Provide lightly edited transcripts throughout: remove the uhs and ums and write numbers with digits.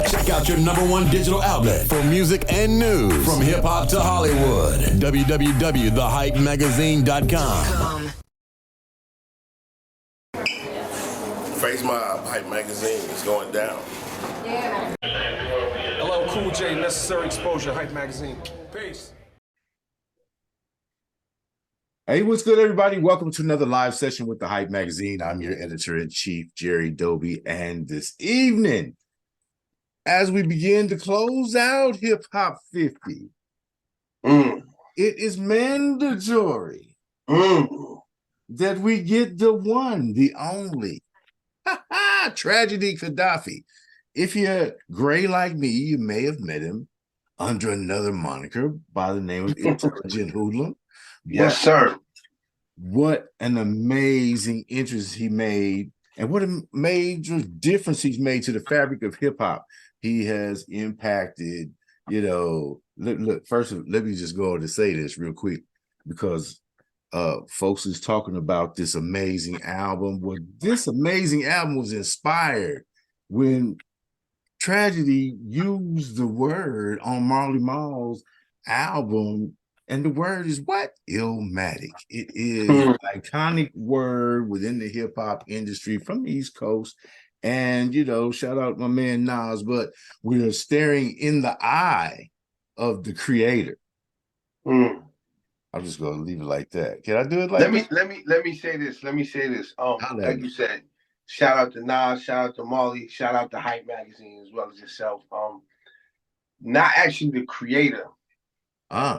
Check out your #1 digital outlet for music and news from hip hop to Hollywood. www.thehypemagazine.com. Face Mob Hype Magazine is going down. Yeah. Hello, Cool J, Necessary Exposure, Hype Magazine. Peace. Hey, what's good, everybody? Welcome to another live session with the Hype Magazine. I'm your editor-in-chief, Jerry Doby, and this evening, as we begin to close out Hip Hop 50, it is mandatory that we get the one, the only, Tragedy Khadafi. If you're gray like me, you may have met him under another moniker by the name of Intelligent Hoodlum. Yes, sir. What an amazing interest he made, and what a major difference he's made to the fabric of hip hop. He has impacted, look, first, let me just go on to say this real quick, because folks is talking about this amazing album. Well, this amazing album was inspired when Tragedy used the word on Marley Marl's album. And the word is what? Illmatic. It is an iconic word within the hip hop industry from the East Coast. And, shout out my man Nas, but we are staring in the eye of the creator. I'm just gonna leave it like that. Can I do it like Let me say this. Like you said, shout out to Nas, shout out to Marley, shout out to Hype Magazine as well as yourself. Not actually the creator.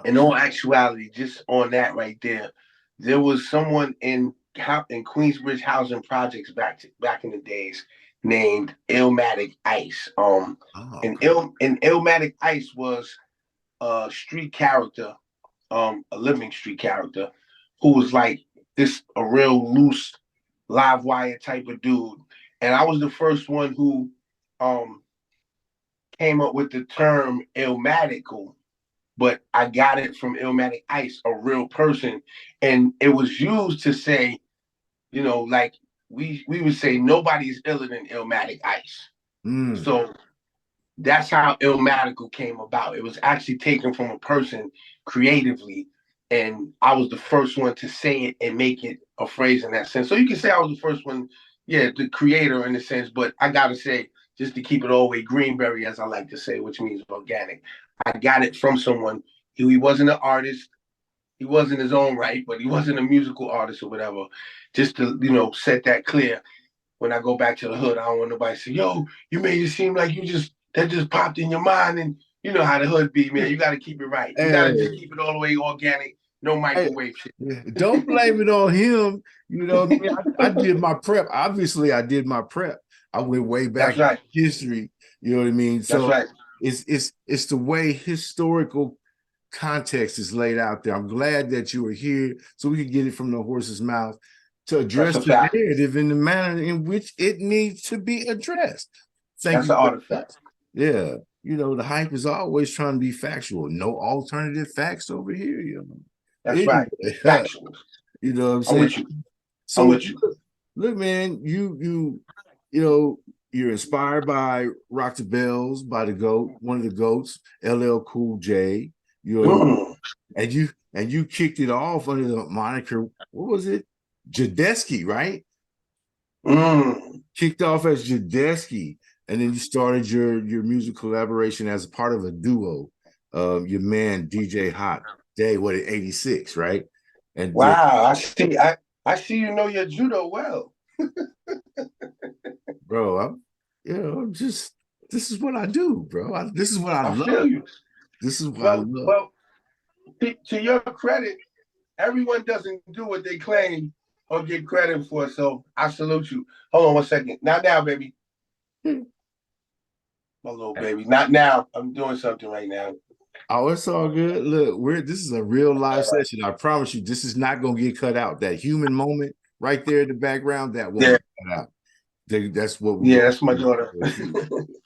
In all actuality, just on that right there, there was someone in Queensbridge Housing Projects back in the days named Illmatic Ice. And Illmatic Ice was a street character, a living street character, who was like a real loose, live wire type of dude. And I was the first one who came up with the term Illmatical. But I got it from Illmatic Ice, a real person. And it was used to say, like we would say, nobody's iller than Illmatic Ice. So that's how Illmatical came about. It was actually taken from a person creatively. And I was the first one to say it and make it a phrase in that sense. So you can say I was the first one, the creator in a sense. But I got to say, just to keep it all the way Greenberry, as I like to say, which means organic. I got it from someone. He wasn't an artist. He wasn't his own right, but he wasn't a musical artist or whatever. Just to, set that clear. When I go back to the hood, I don't want nobody to say, yo, you made it seem like that just popped in your mind. And you know how the hood be, man. You got to keep it right. You got to just keep it all the way organic. No microwave shit. Don't blame it on him. I did my prep. Obviously, I did my prep. I went way back in history. You know what I mean? So that's right. It's the way historical context is laid out there. I'm glad that you were here so we could get it from the horse's mouth to address the narrative in the manner in which it needs to be addressed. That's an artifact. Yeah. The hype is always trying to be factual. No alternative facts over here. That's right. Factual. You know what I'm saying? I'm with you. So look, man, you're inspired by Rock the Bells, by the GOAT, one of the GOATs, LL Cool J. And you kicked it off under the moniker, what was it? Jadeski, right? Kicked off as Jadeski, and then you started your music collaboration as a part of a duo. Your man DJ Hot Day, 86, right? And wow, I see you know your judo well. Bro, this is what I do, bro. This is what I love. Feel you. This is what I love. Well, to your credit, everyone doesn't do what they claim or get credit for, so I salute you. Hold on 1 second. Not now, baby. My little baby. Not now. I'm doing something right now. Oh, it's all good. Look, this is a real live session. I promise you, this is not gonna get cut out. That human moment right there in the background, that won't get cut out. That's what that's my daughter.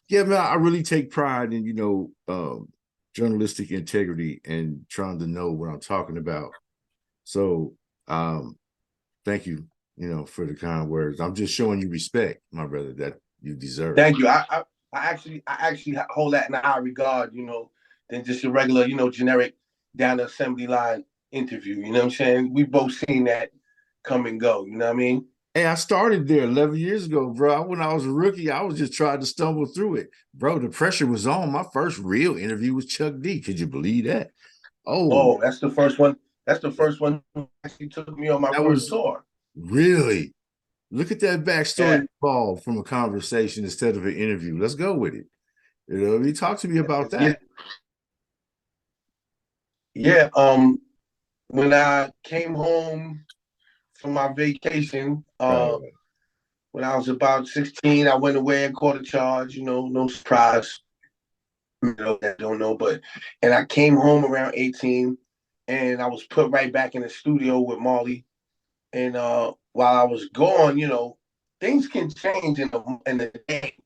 Yeah, man, I really take pride in journalistic integrity and trying to know what I'm talking about. So thank you, for the kind words. I'm just showing you respect, my brother, that you deserve. Thank you. I actually hold that in a high regard, than just a regular, generic down the assembly line interview. You know what I'm saying? We both seen that come and go. You know what I mean? Hey, I started there 11 years ago, bro. When I was a rookie, I was just trying to stumble through it. Bro, the pressure was on. My first real interview was Chuck D. Could you believe that? Oh, Oh, that's the first one. That's the first one who actually took me on my that first was tour. really, look at that backstory Yeah. involved from a conversation instead of an interview. Let's go with it. Talk to me about Yeah. that. Yeah. When I came home from my vacation, Right. when I was about 16, I went away and caught a charge, no surprise. I don't know, and I came home around 18 and I was put right back in the studio with Marley. And while I was gone, things can change in a day,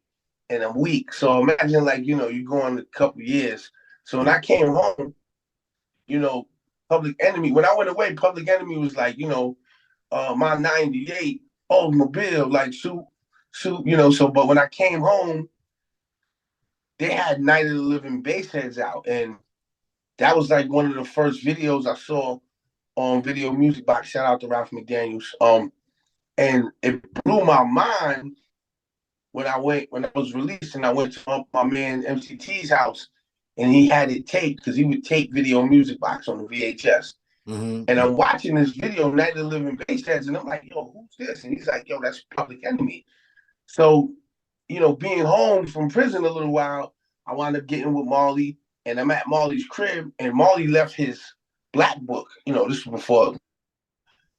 in a week. So imagine like, you go on a couple years. So when Yeah. I came home, you know, Public Enemy, when I went away, Public Enemy was like, my 98 Oldsmobile, like shoot, so but when I came home, they had Night of the Living Bassheads out. And that was like one of the first videos I saw on Video Music Box. Shout out to Ralph McDaniels. And it blew my mind when I was released and I went to my man MCT's house and he had it taped because he would tape Video Music Box on the VHS. And Mm-hmm. I'm watching this video, Night of the Living Bassheads, and I'm like, yo, who's this? And he's like, yo, that's Public Enemy. So, being home from prison a little while, I wound up getting with Marley, and I'm at Marley's crib, and Marley left his black book. This was before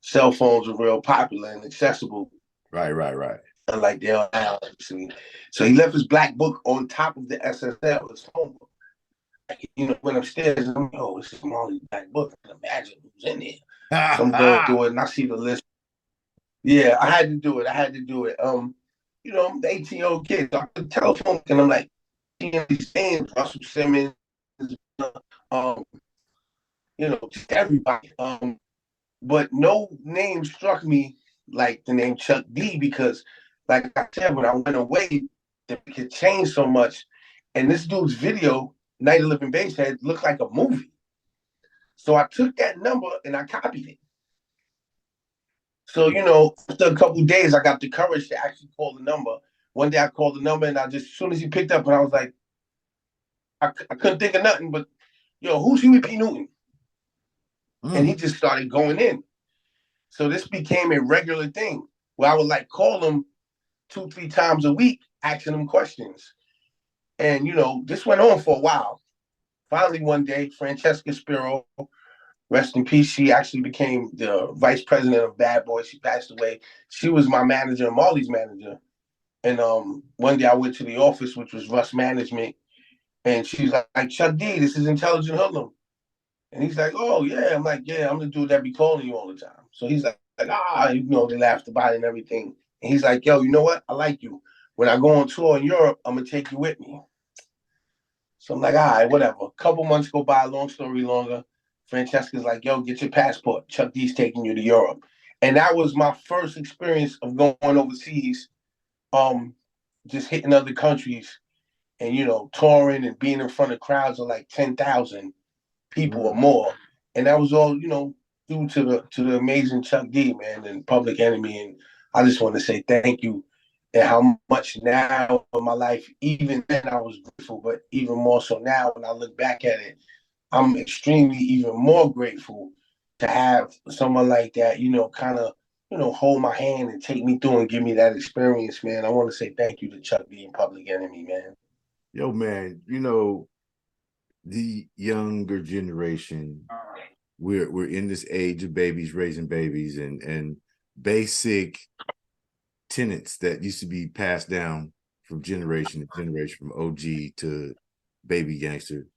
cell phones were real popular and accessible. Right. Like they are now, actually. So he left his black book on top of the SSL, his phone book. Went upstairs and I'm like, oh, this is Marley's black book. I can imagine who's in there. So I'm going through it and I see the list. Yeah, I had to do it. I'm the 18-year-old kid. So I put the telephone and I'm like, seeing these names, Russell Simmons, um, just everybody. But no name struck me like the name Chuck D because, like I said, when I went away, it could change so much. And this dude's video, Night of Living Basshead, looked like a movie. So I took that number and I copied it. So, after a couple of days, I got the courage to actually call the number. One day I called the number and as soon as he picked up, and I was like, I couldn't think of nothing but, yo, who's Huey P. Newton? And he just started going in. So this became a regular thing where I would like call him 2-3 times a week, asking him questions. And, this went on for a while. Finally, one day, Francesca Spiro, rest in peace, she actually became the vice president of Bad Boy. She passed away. She was my manager, Marley's manager. And one day I went to the office, which was Russ Management, and she's like, Chuck D, this is Intelligent Hoodlum. And he's like, oh, yeah. I'm like, yeah, I'm the dude that be calling you all the time. So he's like, they laughed about it and everything. And he's like, yo, you know what? I like you. When I go on tour in Europe, I'm going to take you with me. So I'm like, all right, whatever. A couple months go by, long story longer. Francesca's like, yo, get your passport. Chuck D's taking you to Europe. And that was my first experience of going overseas, just hitting other countries and, touring and being in front of crowds of like 10,000 people or more. And that was all, due to the amazing Chuck D, man, and Public Enemy. And I just want to say thank you and how much now in my life, even then I was grateful, but even more so now when I look back at it, I'm extremely even more grateful to have someone like that, kind of, hold my hand and take me through and give me that experience, man. I want to say thank you to Chuck D and Public Enemy, man. Yo, man, the younger generation, we're in this age of babies raising babies and basic tenets that used to be passed down from generation to generation, from OG to baby gangster,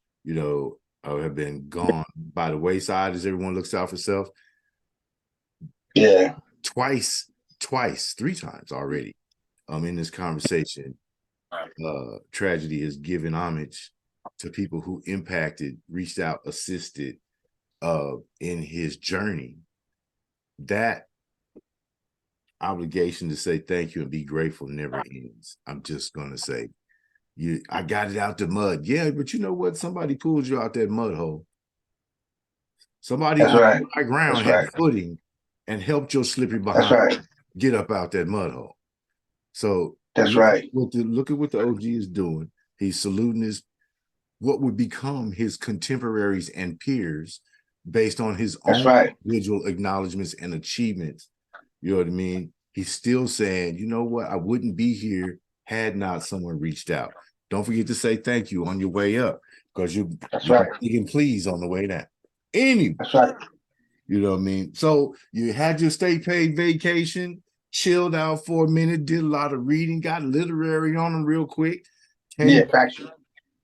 have been gone by the wayside as everyone looks out for self. Yeah. Twice, 3 times already. In this conversation, Tragedy has given homage to people who impacted, reached out, assisted in his journey. That obligation to say thank you and be grateful never ends. I'm just going to say, I got it out the mud. Yeah, but you know what? Somebody pulled you out that mud hole. Somebody That's on right. high ground That's had right. footing and helped your slippery That's behind right. get up out that mud hole. So That's right. look at what the OG is doing. He's saluting his what would become his contemporaries and peers based on his That's own right. individual acknowledgments and achievements. You know what I mean? He's still saying, you know what? I wouldn't be here had not someone reached out. Don't forget to say thank you on your way up because you're right. begging please on the way down. Anyway, That's right. you know what I mean? So you had your state paid vacation, chilled out for a minute, did a lot of reading, got literary on them real quick, Yeah, came factual.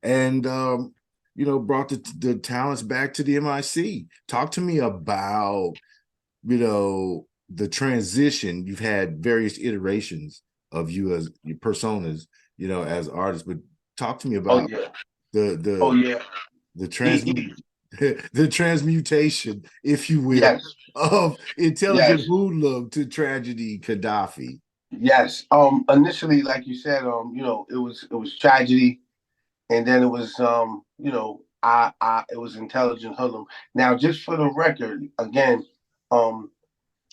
and brought the talents back to the MIC. Talk to me about, the transition. You've had various iterations of you as your personas, as artists, but talk to me about Oh the yeah. the E- trans e- the transmutation, if you will, yes. of intelligent Yes. hoodlum to tragedy Khadafi. Yes. Initially, like you said, it was tragedy, and then it was it was intelligent hoodlum. Now, just for the record, again,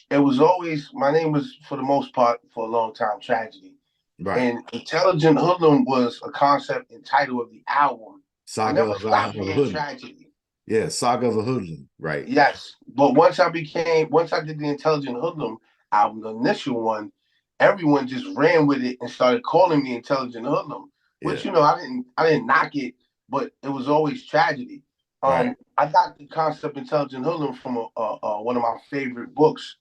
it was always my name was for the most part for a long time tragedy. Right. And intelligent hoodlum was a concept and title of the album. I Saga never of stopped a being hoodlum. tragedy. Yeah, Saga of a hoodlum. Right. Yes, but once I did the Intelligent Hoodlum album, the initial one, everyone just ran with it and started calling me Intelligent Hoodlum, Yeah. which I didn't knock it, but it was always tragedy. Right. I got the concept Intelligent Hoodlum from one of my favorite books,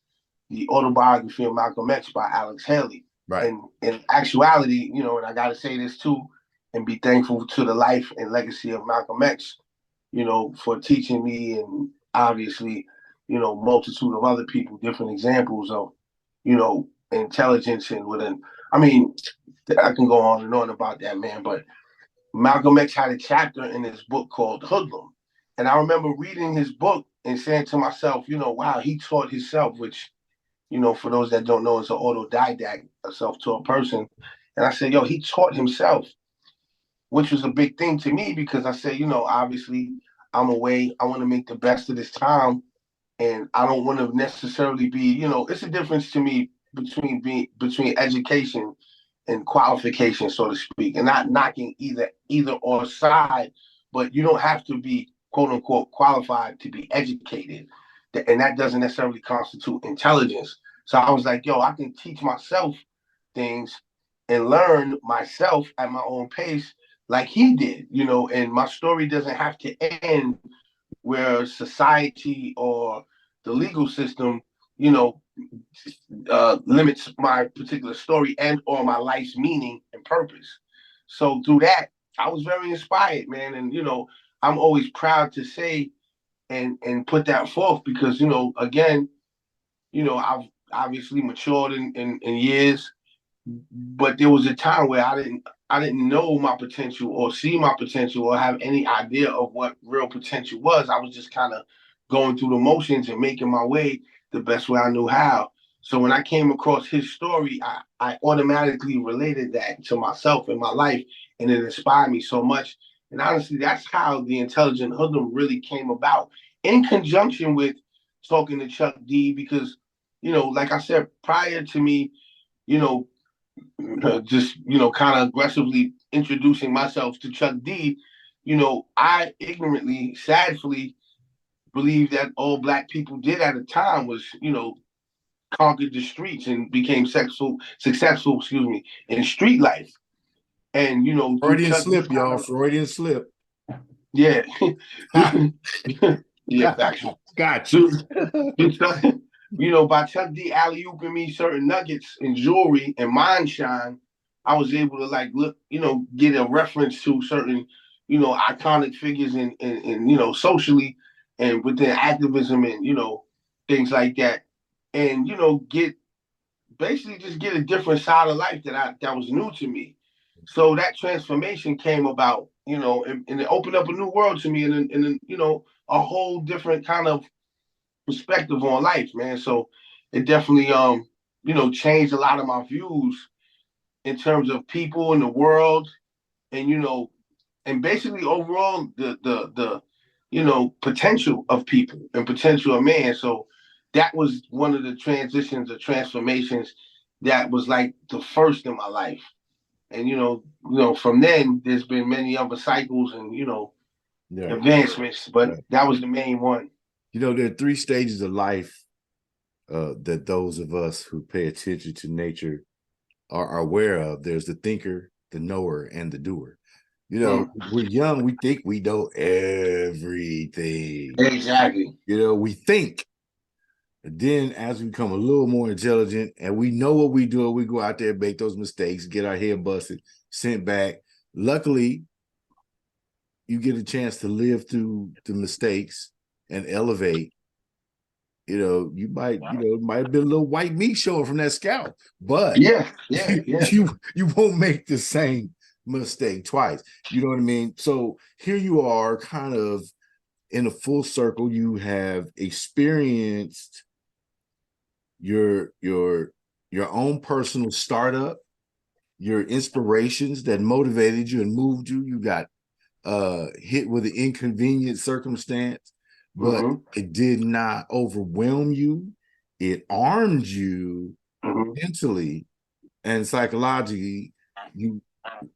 the autobiography of Malcolm X by Alex Haley. Right. And in actuality, and I got to say this too, and be thankful to the life and legacy of Malcolm X, for teaching me and obviously, multitude of other people, different examples of, intelligence and within. I mean, I can go on and on about that, man, but Malcolm X had a chapter in his book called Hoodlum. And I remember reading his book and saying to myself, wow, he taught himself, which, for those that don't know, is an autodidact, a self-taught person. And I said, yo, he taught himself, which was a big thing to me because I said, obviously I'm away. I want to make the best of this time. And I don't want to necessarily be, it's a difference to me between education and qualification, so to speak, and not knocking either or side, but you don't have to be quote unquote qualified to be educated. And that doesn't necessarily constitute intelligence. So I was like, yo, I can teach myself things and learn myself at my own pace like he did, and my story doesn't have to end where society or the legal system, you know, limits my particular story and or my life's meaning and purpose. So through that, I was very inspired, man. And I'm always proud to say and put that forth because again, I've obviously matured in years, but there was a time where I didn't know my potential or see my potential or have any idea of what real potential was. I was just kind of going through the motions and making my way the best way I knew how. So when I came across his story, I automatically related that to myself and my life, and it inspired me so much. And honestly, that's how the Intelligent Hoodlum really came about, in conjunction with talking to Chuck D, because, like I said, prior to me, you know, just kind of aggressively introducing myself to Chuck D, I ignorantly, sadly, believe that all Black people did at the time was, conquered the streets and became successful, in street life. And through Freudian Chuck D, slip, y'all. Freudian slip. yeah, yeah, factual. Got you. By Chuck D alley ooping me certain nuggets and jewelry and mind shine, I was able to look, get a reference to certain, iconic figures and socially and within activism and things like that, and get basically just get a different side of life that was new to me. So that transformation came about, and it opened up a new world to me, and a whole different kind of perspective on life, man. So it definitely changed a lot of my views in terms of people in the world and and basically overall the potential of people and potential of man. So that was one of the transitions or transformations that was like the first in my life. And from then there's been many other cycles and Yeah. advancements, but Right. that was the main one. There are 3 stages of life that those of us who pay attention to nature are aware of. There's the thinker, the knower, and the doer. We're young, we think we know everything. Exactly. We think. And then as we become a little more intelligent and we know what we do, we go out there and make those mistakes, get our head busted, sent back. Luckily, you get a chance to live through the mistakes and elevate. You might, it might have been a little white meat showing from that scalp, but Yeah. you won't make the same mistake twice. You know what I mean? So here you are, kind of in a full circle. You have experienced your own personal startup, your inspirations that motivated you and moved you. You got hit with an inconvenient circumstance, but it did not overwhelm you. It armed you mentally and psychologically.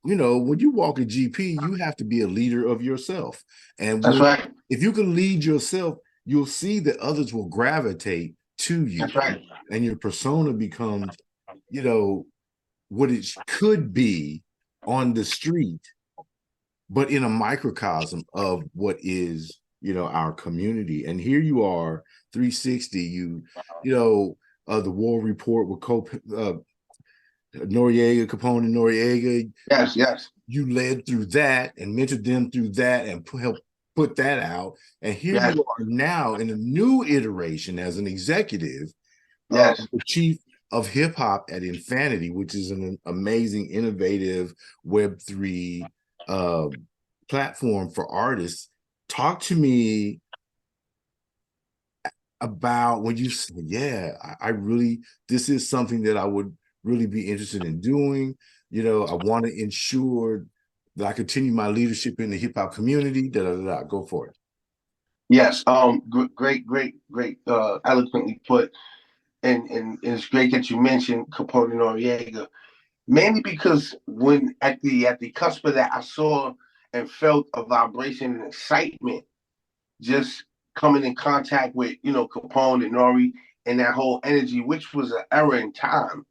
When you walk a GP, you have to be a leader of yourself. And That's right. if you can lead yourself, you'll see that others will gravitate to you. That's right. And your persona becomes, what it could be on the street, but in a microcosm of what is, our community. And here you are, 360, the war report with Noriega, Capone and Noriega. Yes. You led through that and mentored them through that and helped put that out. And here you are now in a new iteration as an executive, the chief of hip hop at Infanity, which is an amazing, innovative Web3 platform for artists. Talk to me about when you said, I really, this is something that I would really be interested in doing. I want to ensure that I continue my leadership in the hip hop community. Go for it. Yes. Great, eloquently put. And it's great that you mentioned Capone and Noriega, mainly because when at the cusp of that, I saw and felt a vibration and excitement just coming in contact with Capone and Nori and that whole energy, which was an era in time.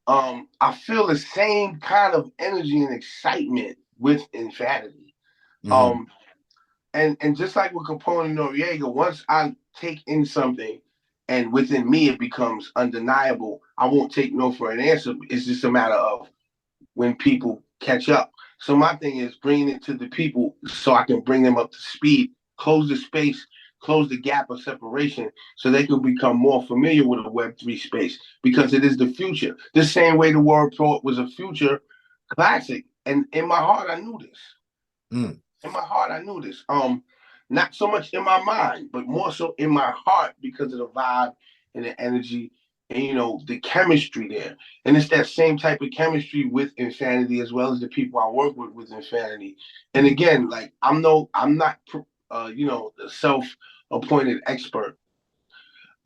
I feel the same kind of energy and excitement with Infanity. And just like with Capone and Noriega, once I take in something and within me it becomes undeniable, I won't take no for an answer. It's just a matter of when people catch up. So my thing is bringing it to the people so I can bring them up to speed, close the space, close the gap of separation so they can become more familiar with the Web3 space because it is the future. The same way the Word Report was a future classic. And in my heart, I knew this. In my heart, I knew this. Not so much in my mind, but more so in my heart because of the vibe and the energy and the chemistry there. And it's that same type of chemistry with Infanity as well as the people I work with Infanity. And again, like I'm not the self-appointed expert.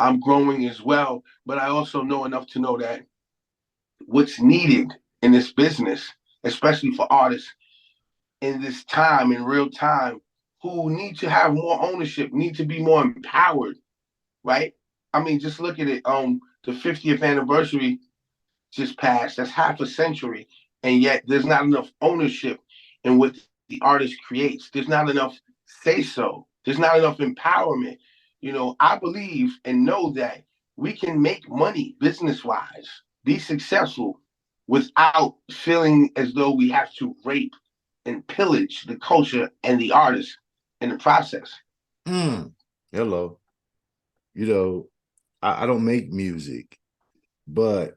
I'm growing as well, but I also know enough to know that what's needed in this business, especially for artists in this time, in real time, who need to have more ownership, need to be more empowered, right? I mean, just look at it. The 50th anniversary just passed. That's half a century, and yet there's not enough ownership in what the artist creates. There's not enough say so. There's not enough empowerment. I believe and know that we can make money business-wise, be successful without feeling as though we have to rape and pillage the culture and the artist in the process. Hello. I don't make music, but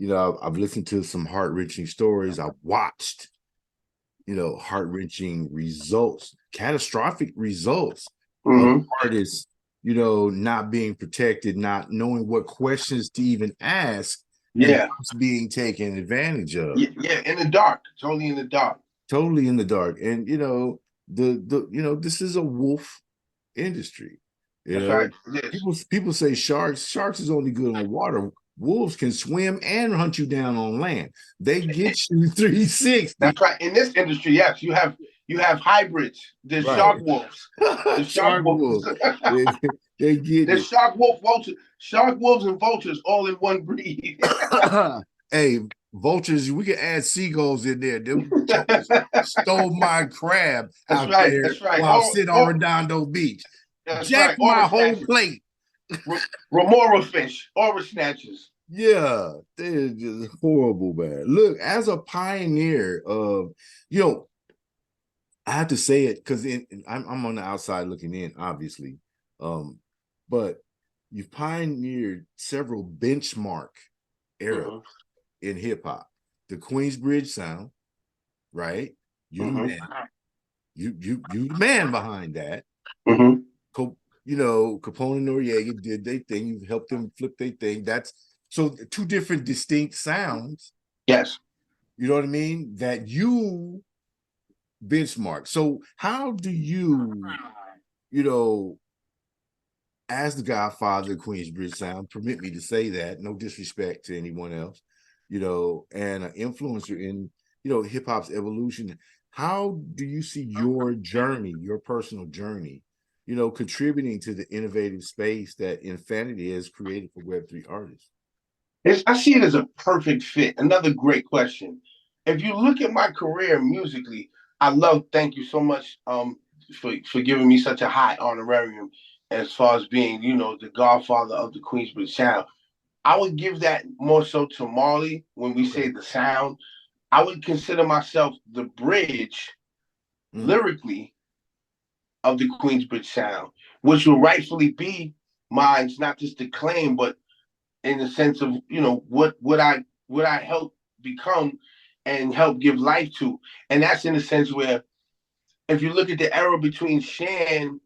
I've listened to some heart-wrenching stories. I've watched, heart-wrenching results, catastrophic results of artists, not being protected, not knowing what questions to even ask, and being taken advantage of. Yeah, in the dark, totally in the dark. totally in the dark. And this is a wolf industry. You That's know, right. It is. people say sharks is only good on water. Wolves can swim and hunt you down on land. They get you 360. That's right. In this industry, yes, you have hybrids. There's Right. shark wolves. The shark Shark wolves. wolves. They, they get There's it. shark wolves and vultures all in one breed. Hey, vultures, we can add seagulls in there. Them jokers stole my crab That's out right. there That's right. while sitting on Redondo Beach. That's Jack right. my Aura whole snatchers. plate. Remora fish. Aura snatchers. Yeah, they're just horrible, man. Look, as a pioneer of, you know, I have to say it because I'm on the outside looking in, obviously. But you've pioneered several benchmark eras Mm-hmm. in hip hop. The Queensbridge sound, right? You the Mm-hmm. man. You the man behind that. Mm-hmm. Capone and Noriega did their thing. You helped them flip their thing. That's so two different distinct sounds. Yes. You know what I mean? That you benchmark. So how do you, as the godfather of Queensbridge sound, permit me to say that, no disrespect to anyone else, and an influencer in, hip hop's evolution. How do you see your journey, your personal journey, contributing to the innovative space that Infanity has created for Web3 artists? I see it as a perfect fit. Another great question. If you look at my career musically, thank you so much for giving me such a high honorarium as far as being, the godfather of the Queensbridge sound. I would give that more so to Marley when we say the sound. I would consider myself the bridge lyrically of the Queensbridge sound, which will rightfully be mine's, not just the claim, but in the sense of what I help become and help give life to. And that's in the sense where if you look at the era between Shan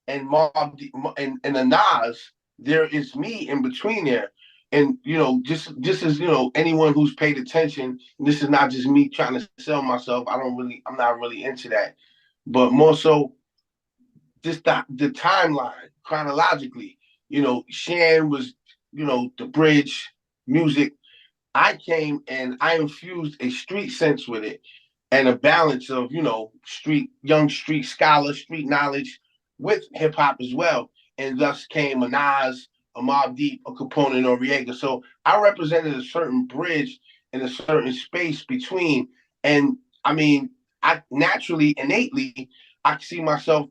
and Mob and the Nas, there is me in between there. And just as anyone who's paid attention, this is not just me trying to sell myself. I'm not really into that. But more so just the timeline chronologically. Shan was, the bridge music. I came and I infused a street sense with it and a balance of, young street scholar, street knowledge with hip hop as well. And thus came a Nas, a Mobb Deep, a Capone and Noriega. So I represented a certain bridge in a certain space between. And I mean, I naturally, innately, I see myself,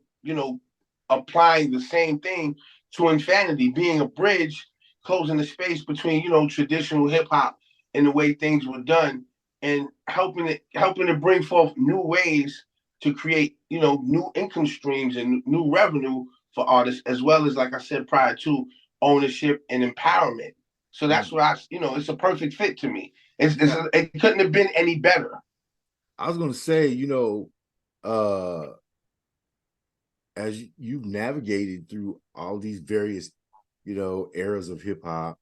applying the same thing to Infanity, being a bridge, closing the space between, traditional hip hop and the way things were done, and helping to bring forth new ways to create, new income streams and new revenue for artists, as well as, like I said prior to, ownership and empowerment. So that's what it's a perfect fit to me. It couldn't have been any better. I was going to say, as you've navigated through all these various, eras of hip hop,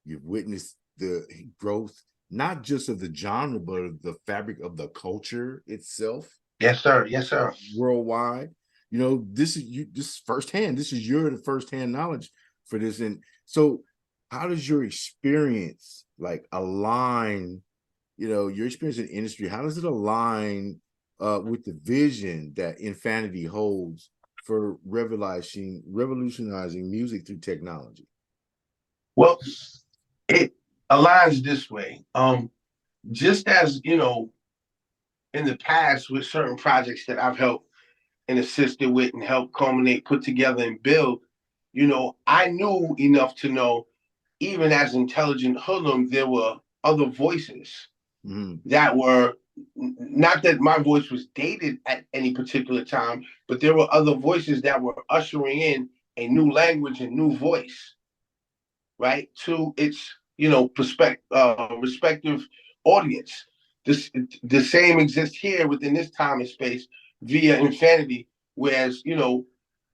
you've witnessed the growth, not just of the genre, but of the fabric of the culture itself. Yes, sir. Yes, sir. Worldwide. This is firsthand. This is the firsthand knowledge for this. And so how does your experience align, your experience in industry, how does it align with the vision that Infanity holds for revolutionizing music through technology? Well, it aligns this way. Just as, in the past with certain projects that I've helped and assisted with and helped culminate, put together and build, I knew enough to know, even as intelligent hoodlum, there were other voices that were, not that my voice was dated at any particular time, but there were other voices that were ushering in a new language and new voice, right, to its, respective audience. The same exists here within this time and space via Infanity, whereas,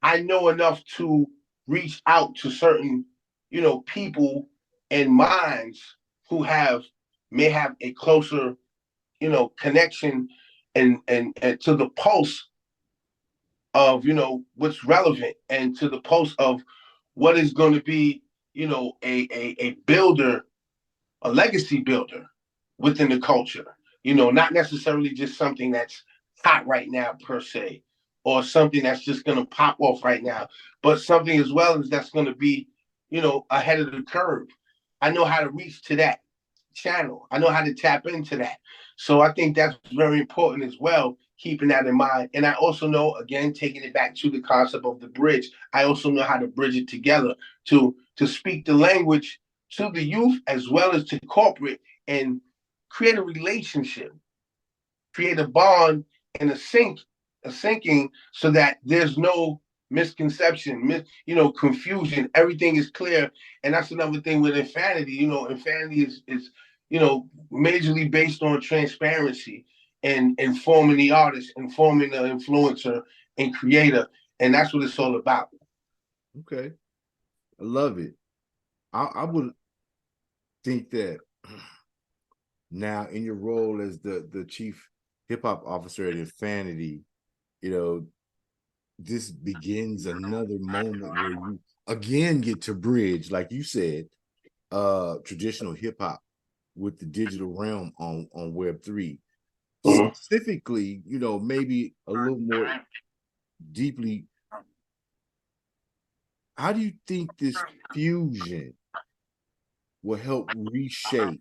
I know enough to reach out to certain, people and minds who may have a closer, connection and to the pulse of, you know, what's relevant, and to the pulse of what is going to be, you know, a builder, a legacy builder within the culture. You know, not necessarily just something that's hot right now per se, or something that's just going to pop off right now, but something as well as that's going to be, you know, ahead of the curve. I know how to reach to that channel. I know how to tap into that. So I think that's very important as well, keeping that in mind. And I also know, again, taking it back to the concept of the bridge, I also know how to bridge it together to speak the language to the youth as well as to corporate, and create a relationship, create a bond and a syncing, so that there's no misconception, you know, confusion. Everything is clear. And that's another thing with Infanity. You know, Infanity is, you know, majorly based on transparency and informing the artist, informing the influencer and creator. And that's what it's all about. Okay. I love it. I would think that now, in your role as the chief hip hop officer at Infanity, you know, this begins another moment where you again get to bridge, like you said, traditional hip hop with the digital realm on Web3. Specifically, you know, maybe a little more deeply, how do you think this fusion will help reshape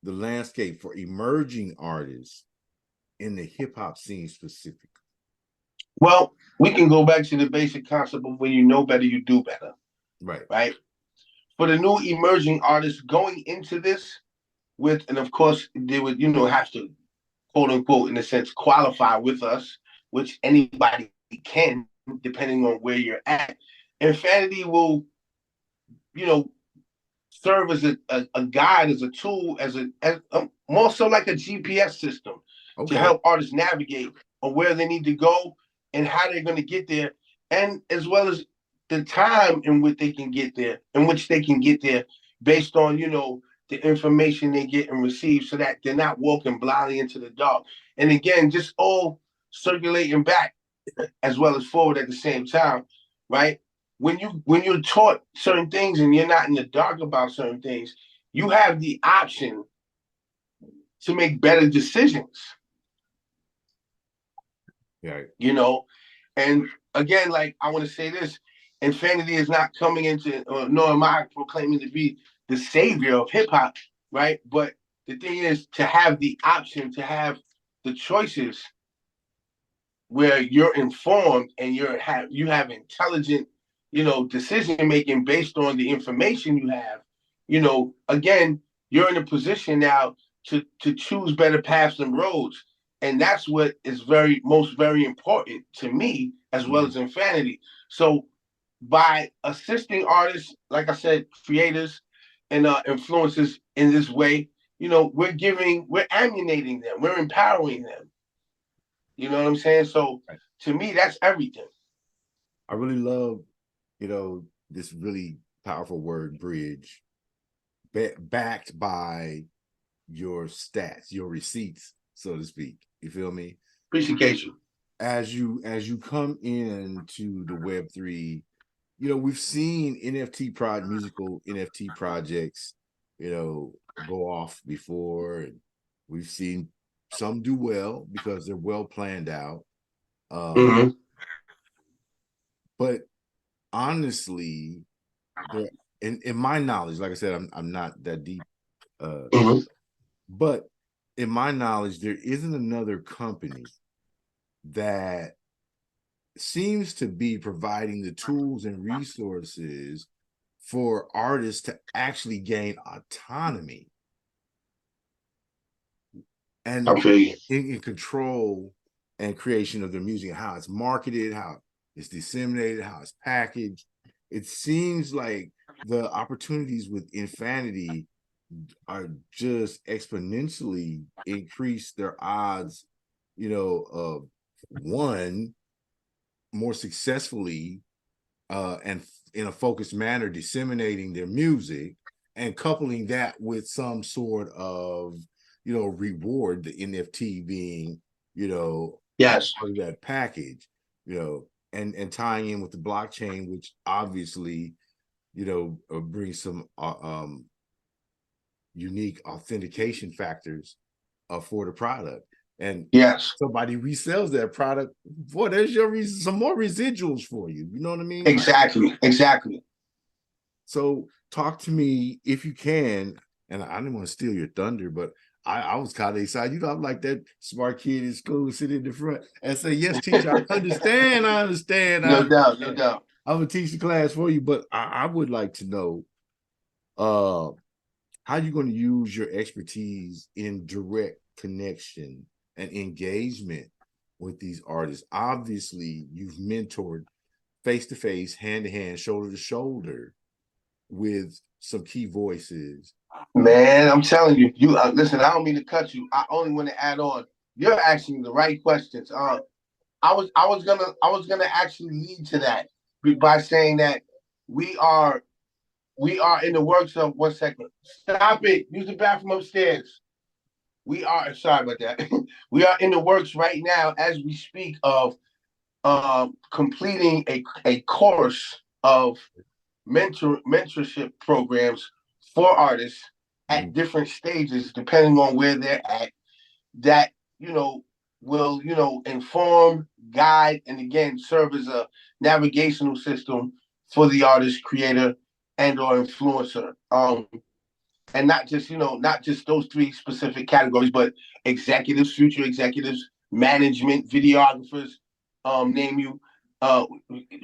the landscape for emerging artists in the hip hop scene specifically? Well, we can go back to the basic concept of when you know better, you do better. Right. Right. For the new emerging artists going into this with, and of course, they would, you know, have to, quote unquote, in a sense, qualify with us, which anybody can, depending on where you're at. Infinity will, you know, serve as a guide, as a tool, as more so like a GPS system to help artists navigate on where they need to go and how they're going to get there, and as well as the time in which they can get there, based on, you know, the information they get and receive, so that they're not walking blindly into the dark. And again, just all circulating back as well as forward at the same time, right? When you're taught certain things and you're not in the dark about certain things, you have the option to make better decisions. Yeah. You know, and again, like, I want to say this: Infinity is not coming into, nor am I proclaiming to be the savior of hip hop, right? But the thing is to have the option, to have the choices where you're informed and you have intelligent, you know, decision making based on the information you have. You know, again, you're in a position now to choose better paths and roads, and that's what is very important to me, as well as Infinity. So by assisting artists, like I said, creators and influencers in this way, you know, we're ammuniting them, we're empowering them. You know what I'm saying? So to me, that's everything. I really love, you know, this really powerful word, bridge, backed by your stats, your receipts, so to speak. You feel me? Appreciate you. As you come into the Web3, you know, we've seen musical NFT projects, you know, go off before, and we've seen some do well because they're well planned out. But honestly, in my knowledge, like I said, I'm not that deep, but in my knowledge, there isn't another company that seems to be providing the tools and resources for artists to actually gain autonomy and in control and creation of their music, how it's marketed, how it's disseminated, how it's packaged. It seems like the opportunities with Infanity are just exponentially increase their odds, you know, of one, more successfully and in a focused manner disseminating their music, and coupling that with some sort of, you know, reward, the NFT being Yes. part of that package, and tying in with the blockchain, which obviously, brings some unique authentication factors for the product. And yes, somebody resells that product, boy, there's some more residuals for you. You know what I mean? Exactly. So talk to me if you can, and I didn't want to steal your thunder, but I was kind of excited. I'm like that smart kid in school sitting in the front and say, yes, teacher, I understand. No doubt. I'm gonna teach the class for you, but I would like to know how you're going to use your expertise in direct connection and engagement with these artists. Obviously, you've mentored face-to-face, hand-to-hand, shoulder-to-shoulder with some key voices. Man, I'm telling you, listen. I don't mean to cut you. I only want to add on. You're asking the right questions. I was gonna actually lead to that by saying that we are in the works of 1 second. Stop it. Use the bathroom upstairs. We are sorry about that. We are in the works right now as we speak of completing a course of mentorship programs for artists at different stages, depending on where they're at, that will inform, guide, and again serve as a navigational system for the artist, creator, and or influencer. And not just those three specific categories, but executives, future executives, management, videographers, name you,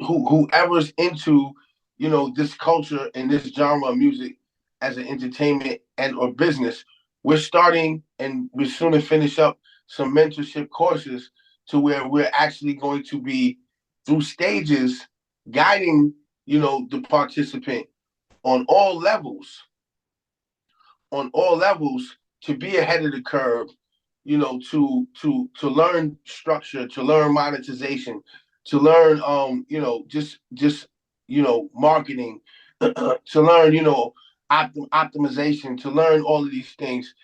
whoever's into this culture and this genre of music as an entertainment and or business. We're starting and we're soon to finish up some mentorship courses to where we're actually going to be through stages guiding the participant on all levels to be ahead of the curve, to learn structure, to learn monetization, to learn just marketing, to learn optimization, to learn all of these things,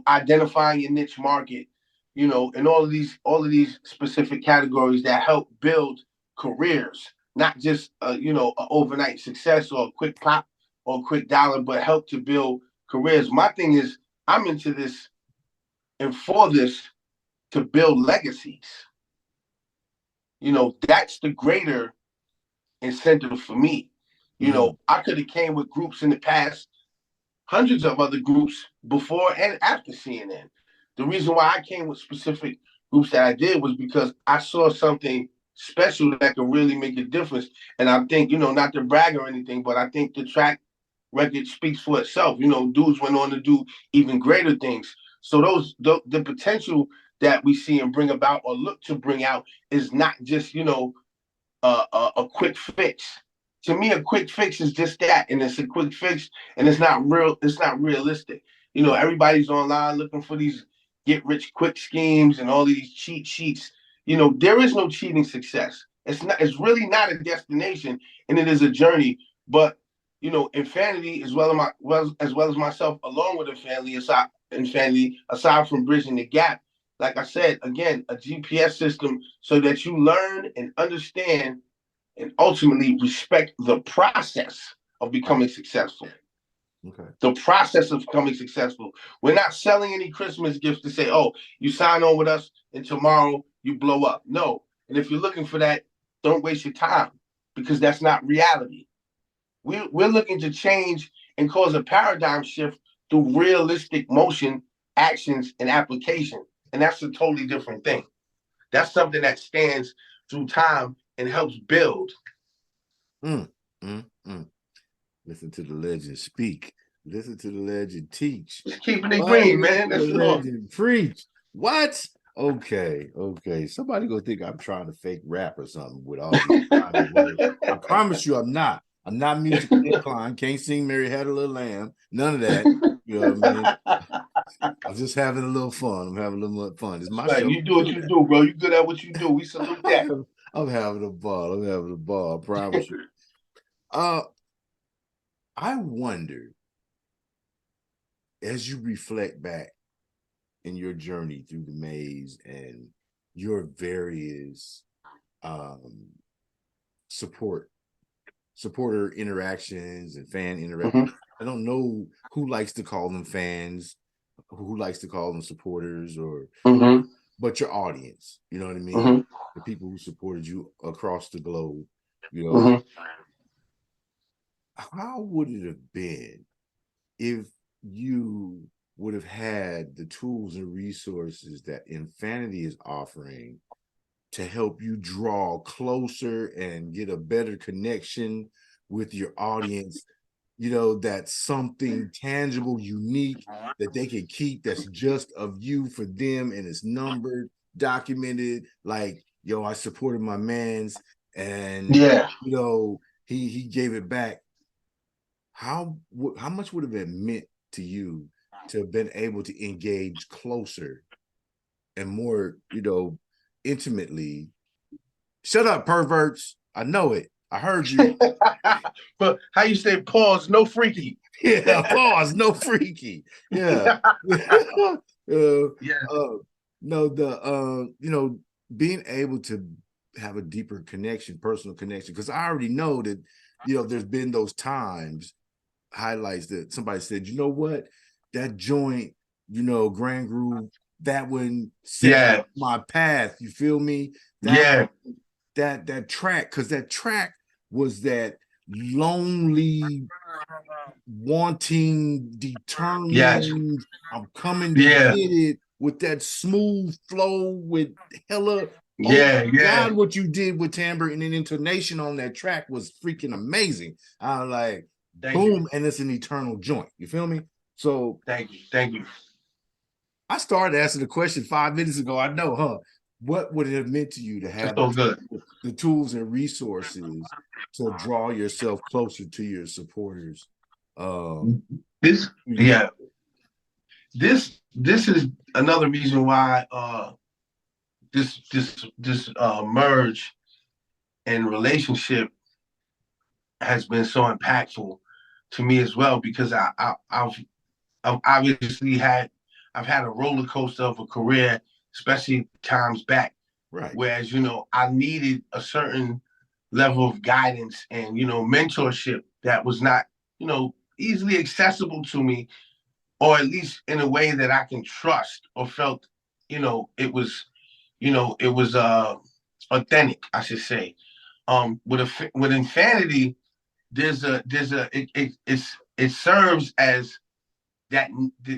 identifying a niche market, and all of these specific categories that help build careers, not just an overnight success or a quick pop or a quick dollar, but help to build careers. My thing is, I'm into this and for this to build legacies. That's the greater incentive for me. I could have came with groups in the past, hundreds of other groups before and after CNN. The reason why I came with specific groups that I did was because I saw something special that could really make a difference. And I think, not to brag or anything, but I think the track record speaks for itself. Dudes went on to do even greater things. So the potential that we see and bring about or look to bring out is not just a quick fix. To me, a quick fix is just that, and it's a quick fix, and it's not real. It's not realistic. Everybody's online looking for these get rich quick schemes and all these cheat sheets. There is no cheating success. It's not. It's really not a destination, and it is a journey. But Infanity, as well as myself, along with Infanity, aside from bridging the gap, like I said, again, a GPS system so that you learn and understand and ultimately respect the process of becoming successful. Okay. The process of becoming successful. We're not selling any Christmas gifts to say, oh, you sign on with us and tomorrow you blow up. No. And if you're looking for that, don't waste your time because that's not reality. We're looking to change and cause a paradigm shift through realistic motion, actions, and application. And that's a totally different thing. That's something that stands through time and helps build. Listen to the legend speak. Listen to the legend teach. Just keeping it green, man. That's the legend preach. What? Okay. Somebody gonna think I'm trying to fake rap or something with all these words. I promise you I'm not. I'm not musically inclined. Can't sing Mary Had a Little Lamb. None of that. You know what I mean? I'm just having a little fun. I'm having a little fun. It's my show. You do what you do, bro. You good at what you do. We salute that. I'm having a ball. I promise you. I wonder, as you reflect back in your journey through the maze and your various supporter interactions and fan interactions. I don't know who likes to call them fans, who likes to call them supporters, or but your audience, you know what I mean? The people who supported you across the globe, you know. How would it have been if you would have had the tools and resources that Infanity is offering to help you draw closer and get a better connection with your audience? You know, that's something tangible, unique that they can keep, that's just of you for them, and it's numbered, documented. Like, yo, I supported my man's, and you know, he gave it back. How much would have it meant to you to have been able to engage closer and more, you know, intimately? Shut up, perverts. I know it. I heard you. But how you say pause, no freaky. Yeah, pause, no freaky. Yeah. No, you know, being able to have a deeper connection, personal connection, because I already know that, you know, there's been those times, highlights that somebody said, you know what, that joint, you know, Grand Groove, that one set my path. You feel me? That track, because that track was that lonely, wanting, determined, I'm coming to get it, with that smooth flow, with hella God, what you did with timbre and then intonation on that track was freaking amazing. I was like, boom, and it's an eternal joint. You feel me? So thank you. I started asking the question 5 minutes ago. I know, huh? What would it have meant to you to have the tools and resources to draw yourself closer to your supporters? This is another reason why this merge and relationship has been so impactful to me as well, because I've obviously had a roller coaster of a career, especially times back. Right. Whereas, you know, I needed a certain level of guidance and, you know, mentorship that was not, you know, easily accessible to me, or at least in a way that I can trust, or felt, you know, it was authentic, I should say. With Infanity, it serves as that,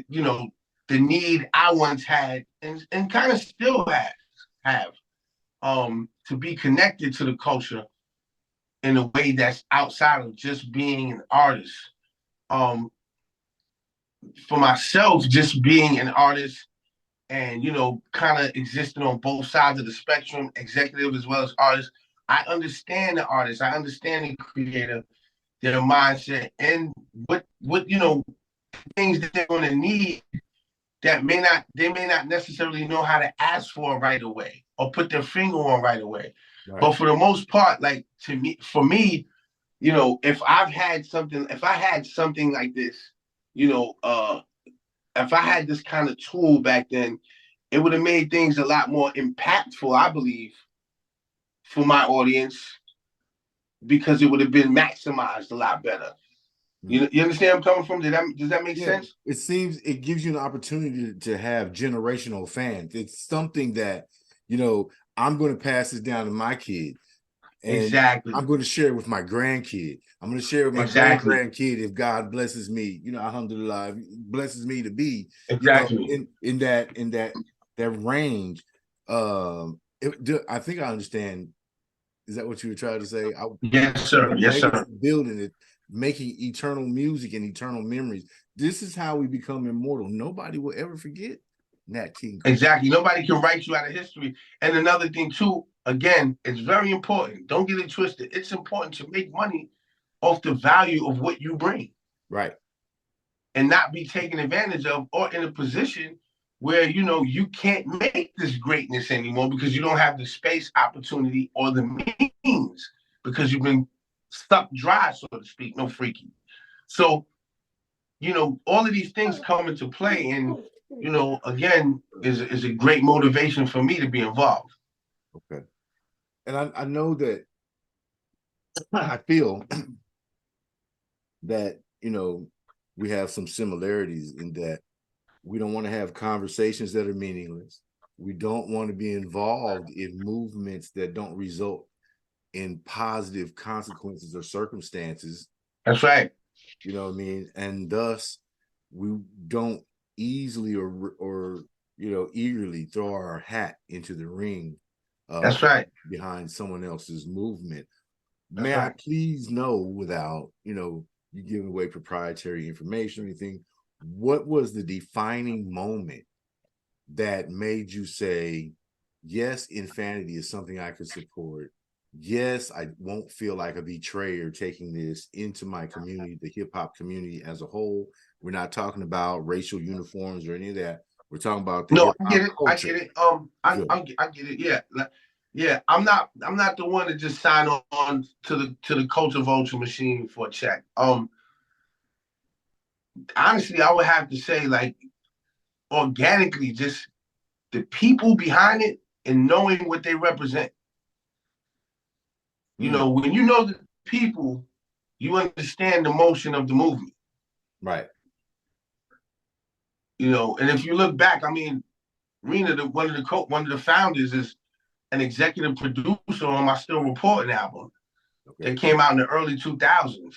you know, the need I once had and kind of still have to be connected to the culture in a way that's outside of just being an artist. For myself, just being an artist and, you know, kind of existing on both sides of the spectrum, executive as well as artist, I understand the artist, I understand the creator, their mindset, and what you know, things that they're going to need that they may not necessarily know how to ask for right away or put their finger on right away. Right. But for the most part, like, for me, you know, if I had something like this, you know, if I had this kind of tool back then, it would have made things a lot more impactful, I believe, for my audience, because it would have been maximized a lot better. You understand where I'm coming from? Does that make sense? It seems it gives you an opportunity to have generational fans. It's something that, you know, I'm going to pass this down to my kid. And I'm going to share it with my grandkid. I'm going to share it with my grandkid if God blesses me, you know, alhamdulillah, blesses me to be, you know, in that range. I think I understand. Is that what you were trying to say? Yes, sir. Yes, sir. Building it, making eternal music and eternal memories. This is how we become immortal. Nobody will ever forget Nat King Cole. Exactly. Nobody can write you out of history. And another thing too, again, it's very important. Don't get it twisted. It's important to make money off the value of what you bring. Right. And not be taken advantage of, or in a position where, you know, you can't make this greatness anymore because you don't have the space, opportunity, or the means, because you've been stuck dry, so to speak, no freaky. So, you know, all of these things come into play, and again, is a great motivation for me to be involved. Okay. And I know that I feel that, we have some similarities in that we don't want to have conversations that are meaningless. We don't want to be involved in movements that don't result in positive consequences or circumstances. That's right. You know what I mean? And thus, we don't easily or eagerly throw our hat into the ring. That's right. Behind someone else's movement. That's May right. I please know, without you giving away proprietary information or anything, what was the defining moment that made you say, yes, Infanity is something I could support? Yes, I won't feel like a betrayer taking this into my community, the hip hop community as a whole. We're not talking about racial uniforms or any of that. We're talking about the No, hip hop culture. I get it. I get it. Yeah. Yeah. I'm not the one to just sign on to the culture vulture machine for a check. Honestly, I would have to say, like, organically, just the people behind it and knowing what they represent. When you know the people, you understand the motion of the movement. Right. And if you look back, I mean, Rena, one of the founders, is an executive producer on my Still Reporting album that came out in the early 2000s.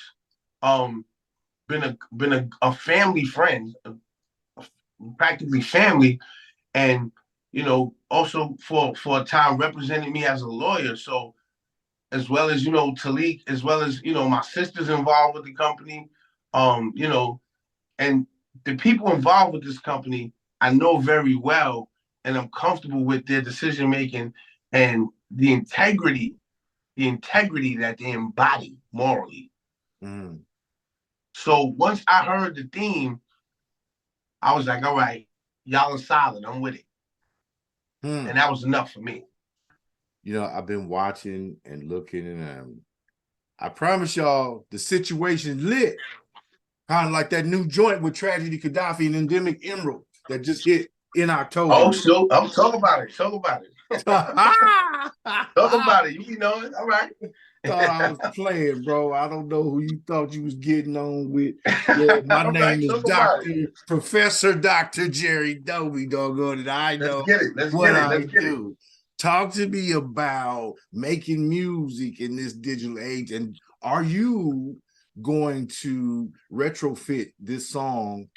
Been a family friend, practically family, and also for a time represented me as a lawyer. So as well as Talik, as well as my sister's involved with the company, and the people involved with this company I know very well, and I'm comfortable with their decision making and the integrity that they embody morally. So once I heard the theme, I was like, all right, y'all are solid. I'm with it. And that was enough for me. I've been watching and looking, and I promise y'all, the situation lit. Kind of like that new joint with Tragedy Khadafi and Endemic Emerald that just hit in October. Oh, so I'm talking about it. Talk about it. Talk about it. You know it. All right. Thought I was playing, bro. I don't know who you thought you was getting on with. Yeah, my name is Professor Dr. Jerry Dobie, doggone it. I know what I do. Talk to me about making music in this digital age. And are you going to retrofit this song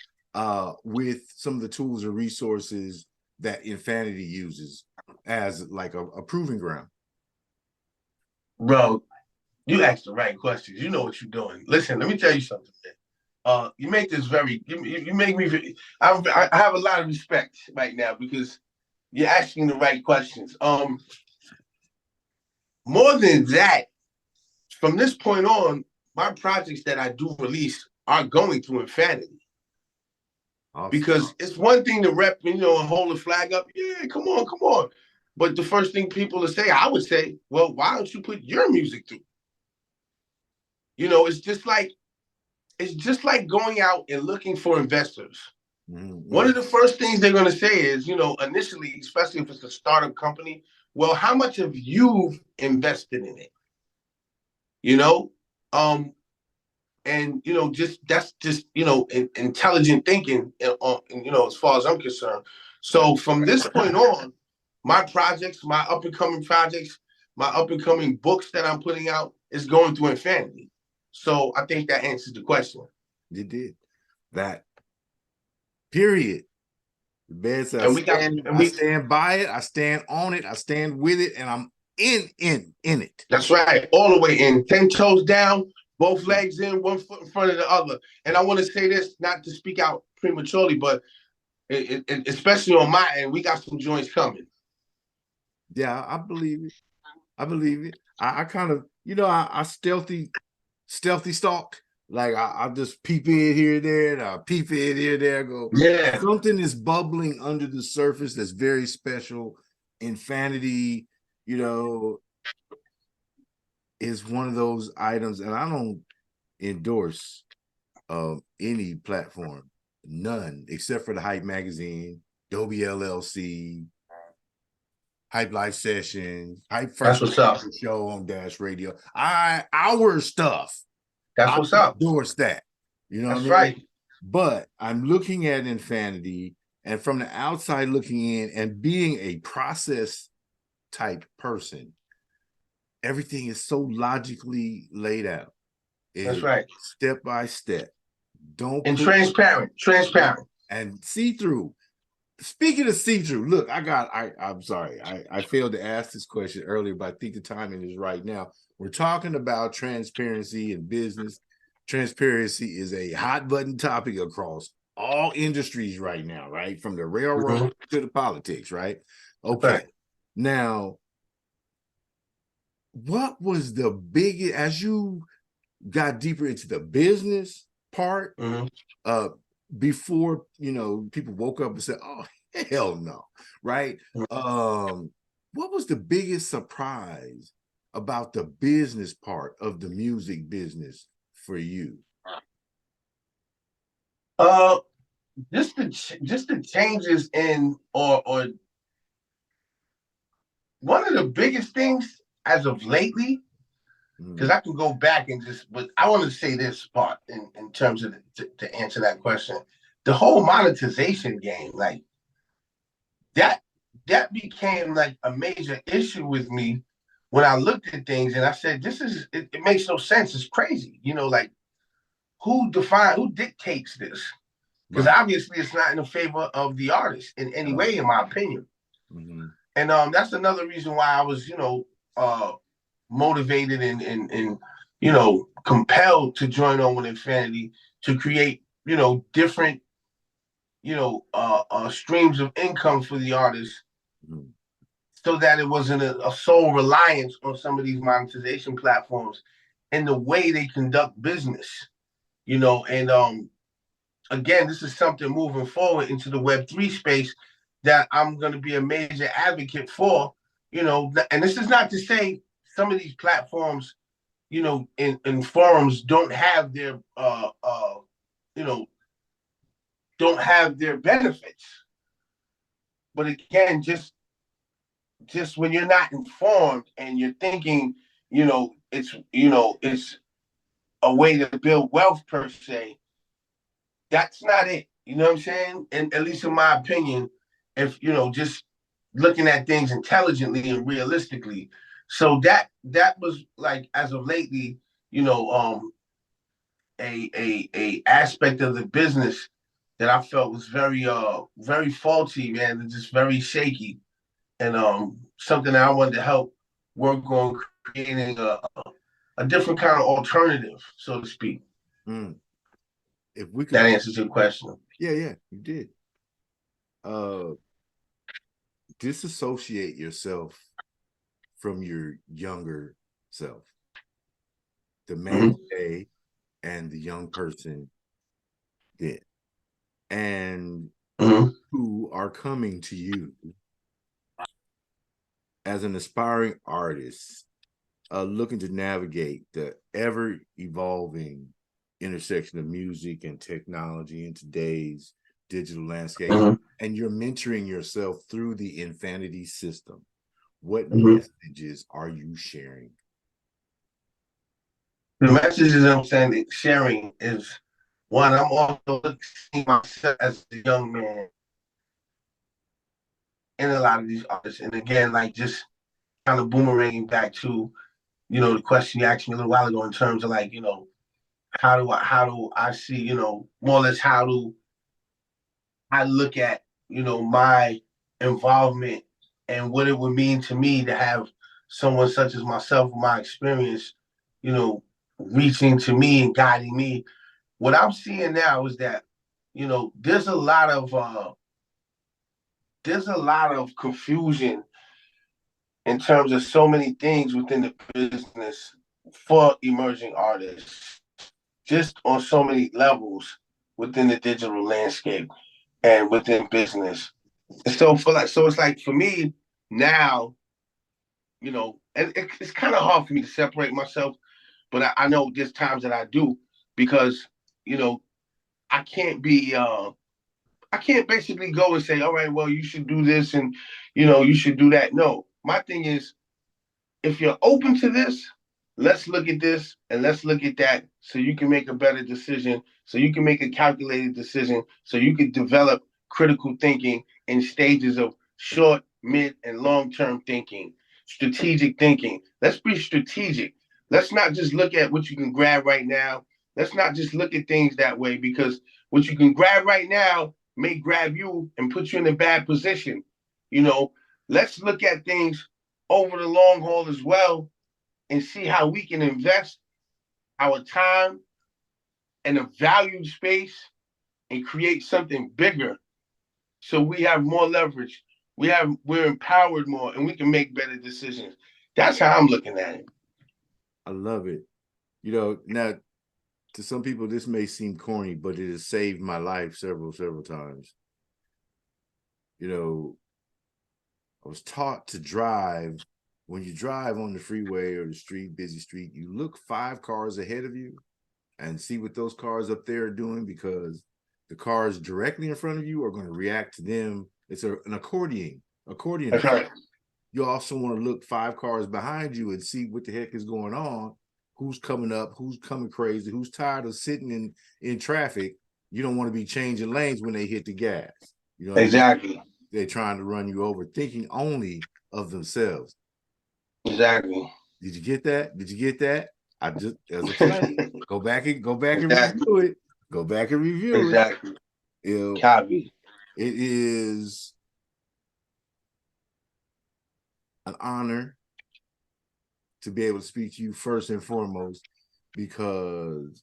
with some of the tools or resources that Infanity uses as like a proving ground? Bro, you asked the right questions. You know what you're doing. Listen, let me tell you something, man. You make this you make me. I have a lot of respect right now because you're asking the right questions. More than that, from this point on, my projects that I do release are going through Infanity. Awesome. Because it's one thing to rep, and hold the flag up. Yeah, come on. But the first thing people will say, I would say, well, why don't you put your music through? It's just like going out and looking for investors. One of the first things they're going to say is, initially, especially if it's a startup company, well, how much have you invested in it? And that's just intelligent thinking, as far as I'm concerned. So from this point on, my projects, my up and coming projects, my up and coming books that I'm putting out is going through Infanity. So I think that answers the question. You did that. Period. The bed says, I stand by it, I stand on it, I stand with it, and I'm in it. That's right. All the way in. 10 toes down, both legs in, one foot in front of the other. And I want to say this, not to speak out prematurely, but especially on my end, we got some joints coming. Yeah, I believe it. I kind of, I stealthy stalk. Like I just peep in here and there, and I peep in here and there. Go, yeah. Something is bubbling under the surface that's very special. Infanity, is one of those items, and I don't endorse any platform None, except for the Hype Magazine, Adobe LLC, Hype Life Session, Hype That's First what's up. Show on Dash Radio. Our stuff. That's what's up. Endorse that. You know That's what I mean? right. But I'm looking at Infanity, and from the outside looking in, and being a process type person, everything is so logically laid out. That's right. Step by step. Don't and transparent and see through. Speaking of see through, look, I'm sorry, I failed to ask this question earlier, but I think the timing is right now. We're talking about transparency in business. Transparency is a hot button topic across all industries right now, right? From the railroad to the politics, right? Okay. Right. Now, what was the biggest, as you got deeper into the business part, before, people woke up and said, oh, hell no, right? What was the biggest surprise about the business part of the music business for you? Just the changes in, or one of the biggest things as of lately, because I can go back and but I want to say this part in terms of to answer that question. The whole monetization game, like that became like a major issue with me when I looked at things and I said, it makes no sense. It's crazy. Like who dictates this? Because obviously it's not in the favor of the artist in any way, in my opinion. And that's another reason why I was, motivated and compelled to join on with Infanity to create, different, streams of income for the artists, so that it wasn't a sole reliance on some of these monetization platforms in the way they conduct business, and again, this is something moving forward into the Web3 space that I'm going to be a major advocate for, and this is not to say some of these platforms, in forums don't have their, don't have their benefits. But again, just when you're not informed and you're thinking, it's a way to build wealth per se, that's not it. You know what I'm saying? And at least in my opinion, if, just looking at things intelligently and realistically. So that was like, as of lately, a aspect of the business that I felt was very very faulty, man, and just very shaky. And something that I wanted to help work on creating a different kind of alternative, so to speak. If we could, that answers your question. Yeah, you did. Disassociate yourself from your younger self, the man today and the young person then, and who are coming to you as an aspiring artist, looking to navigate the ever-evolving intersection of music and technology in today's digital landscape, and you're mentoring yourself through the Infanity system. What messages are you sharing? The messages I'm sharing is, one, I'm also seeing myself as a young man in a lot of these artists. And again, like, just kind of boomeranging back to, the question you asked me a little while ago in terms of, like, how do I see, more or less, how do I look at, my involvement and what it would mean to me to have someone such as myself with my experience, reaching to me and guiding me. What I'm seeing now is that, there's a lot of confusion in terms of so many things within the business for emerging artists, just on so many levels within the digital landscape and within business. And so it's like, for me now, and it's kind of hard for me to separate myself, but I know there's times that I do, because, I can't be I can't basically go and say, all right, well, you should do this and you should do that. No, my thing is, if you're open to this, let's look at this and let's look at that so you can make a better decision, so you can make a calculated decision, so you can develop critical thinking in stages of short, mid, and long-term thinking, strategic thinking. Let's be strategic. Let's not just look at what you can grab right now. Let's not just look at things that way, because what you can grab right now may grab you and put you in a bad position. Let's look at things over the long haul as well and see how we can invest our time in a valued space and create something bigger so we have more leverage. We're empowered more and we can make better decisions. That's how I'm looking at it. I love it. Now to some people this may seem corny, but it has saved my life several times. I was taught to drive. When you drive on the freeway or the street, busy street, you look 5 cars ahead of you and see what those cars up there are doing, because the cars directly in front of you are going to react to them. It's an accordion. That's right. You also want to look 5 cars behind you and see what the heck is going on. Who's coming up, who's coming crazy, who's tired of sitting in traffic. You don't want to be changing lanes when they hit the gas. Exactly. They're trying to run you over, thinking only of themselves. Exactly. Did you get that? I just, as a play, go back and review it. Go back and review exactly. it. Copy. It is an honor to be able to speak to you first and foremost, because,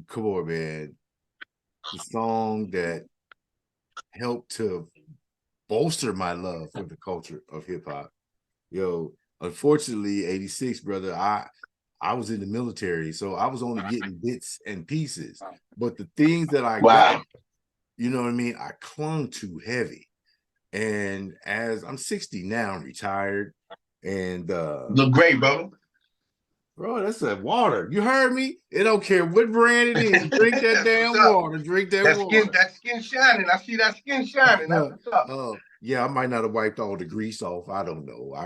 come on, man, the song that helped to bolster my love for the culture of hip hop. Unfortunately, 86, brother, I was in the military, so I was only getting bits and pieces. But the things that I got, I clung to heavy. And as I'm 60 now, I'm retired. And look great, bro. Bro, that's a water. You heard me? It don't care what brand it is. Drink that damn water. Drink that water. That skin shining. I see that skin shining. That's what's up. Yeah, I might not have wiped all the grease off. I don't know.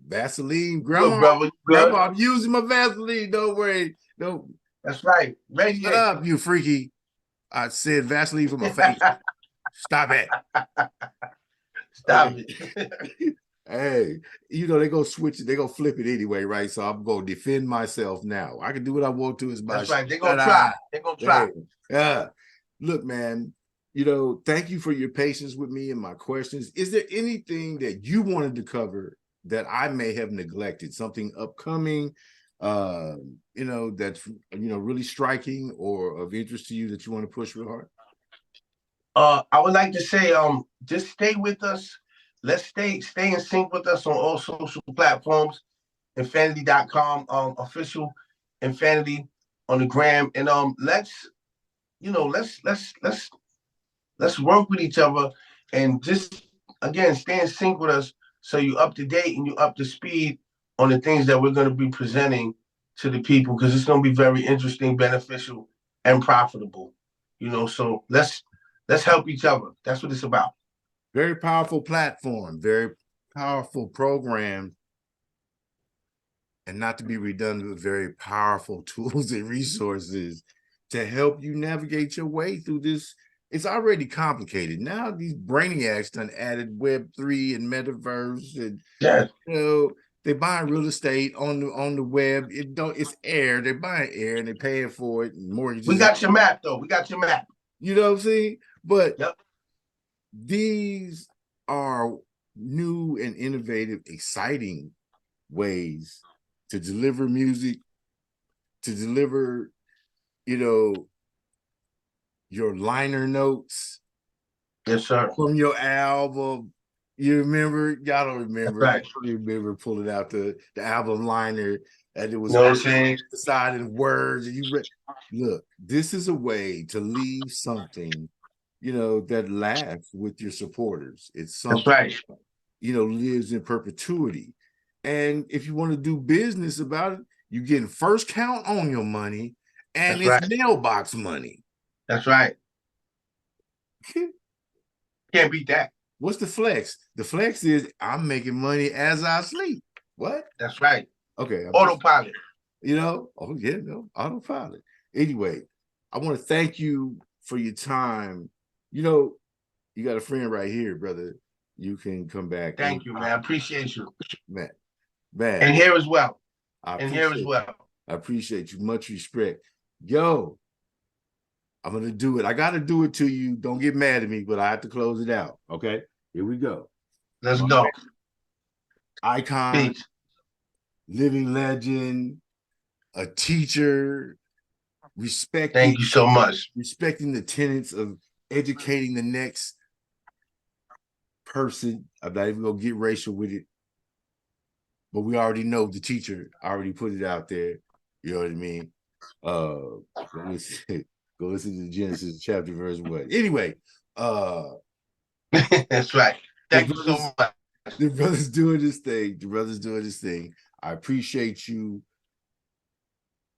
Vaseline, grandma. Good, grandma, I'm using my Vaseline. Don't worry. No. That's right. Shut up, you freaky. I said Vaseline for my face. Stop it. Stop it. Hey, they go switch it, they go flip it anyway, right? So I'm gonna defend myself now. I can do what I want to. That's right. They're gonna try. They're gonna try. Yeah. Look, man, thank you for your patience with me and my questions. Is there anything that you wanted to cover that I may have neglected? Something upcoming, that's really striking or of interest to you that you want to push real hard? I would like to say, just stay with us. Let's stay in sync with us on all social platforms. Infanity.com, official Infanity on the gram, and let's work with each other and just again stay in sync with us, so you're up to date and you're up to speed on the things that we're going to be presenting to the people, because it's going to be very interesting, beneficial, and profitable. So let's help each other. That's what it's about. Very powerful platform, very powerful program, and not to be redundant, very powerful tools and resources to help you navigate your way through this. It's already complicated. Now these brainiacs done added Web3 and metaverse, and they buying real estate on the web. It's air. They're buying air and they're paying for it. And mortgages. We got your map though. We got your map. You know what I'm saying? But these are new and innovative, exciting ways to deliver music, to deliver, your liner notes. Yes, sir. From your album. You remember? Y'all don't remember. Right. I remember pulling out the album liner, and it was deciding words. And you read. Look, this is a way to leave something that lasts with your supporters. It's something, that's right. Lives in perpetuity. And if you want to do business about it, you're getting first count on your money, and that's it's right. Mailbox money. That's right. Can't beat that. What's the flex? The flex is I'm making money as I sleep. What? That's right. Okay. Autopilot. Oh yeah, no, autopilot. Anyway, I want to thank you for your time. You got a friend right here, brother. You can come back. Thank you, man. I appreciate you. Man. And here as well. I appreciate you. Much respect. Yo, I'm gonna do it. I gotta do it to you. Don't get mad at me, but I have to close it out. Okay, here we go. Let's go. Icon, Peace. living legend, a teacher, Thank you so much. Respecting the tenets of educating the next person. I'm not even gonna get racial with it, but we already know the teacher already put it out there. You know what I mean? Go listen to Genesis chapter verse 1. Anyway, that's right. Thank you so much. The brother's doing this thing. I appreciate you,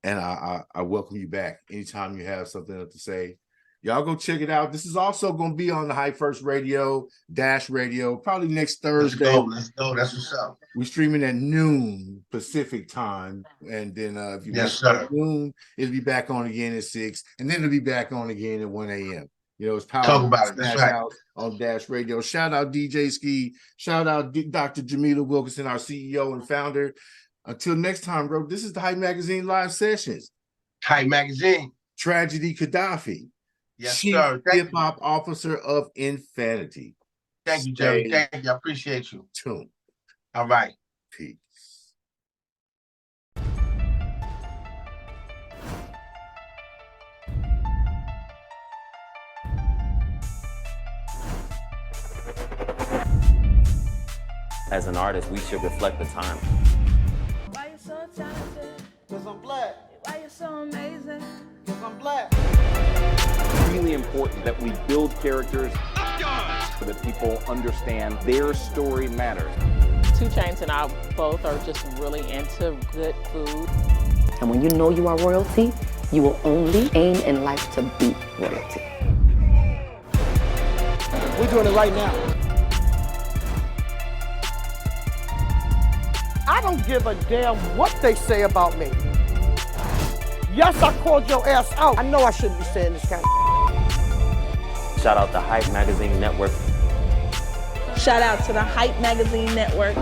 and I welcome you back anytime you have something else to say. Y'all go check it out. This is also going to be on the Hype First Radio, Dash Radio, probably next Thursday. Let's go. That's what's up. We're streaming at noon Pacific time. And then if you yes, sir. At noon, it'll be back on again at 6. And then it'll be back on again at 1 a.m. It's power. Talk about it. That's right. On Dash Radio. Shout out DJ Ski. Shout out Dr. Jamila Wilkinson, our CEO and founder. Until next time, bro, this is the Hype Magazine live sessions. Hype Magazine. Tragedy Khadafi. Yes, Chief sir. hip-hop officer of Infanity. Thank you, Jerry. Thank you. I appreciate you. Tune. All right. Peace. As an artist, we should reflect the time. Why you so talented? Cause I'm black. Why you so amazing? Cause I'm black. It's really important that we build characters so that people understand their story matters. 2 Chainz and I both are just really into good food. And when you know you are royalty, you will only aim in life to be royalty. We're doing it right now. I don't give a damn what they say about me. Yes, I called your ass out. I know I shouldn't be saying this kind of. Shout out to Hype Magazine Network. Shout out to the Hype Magazine Network.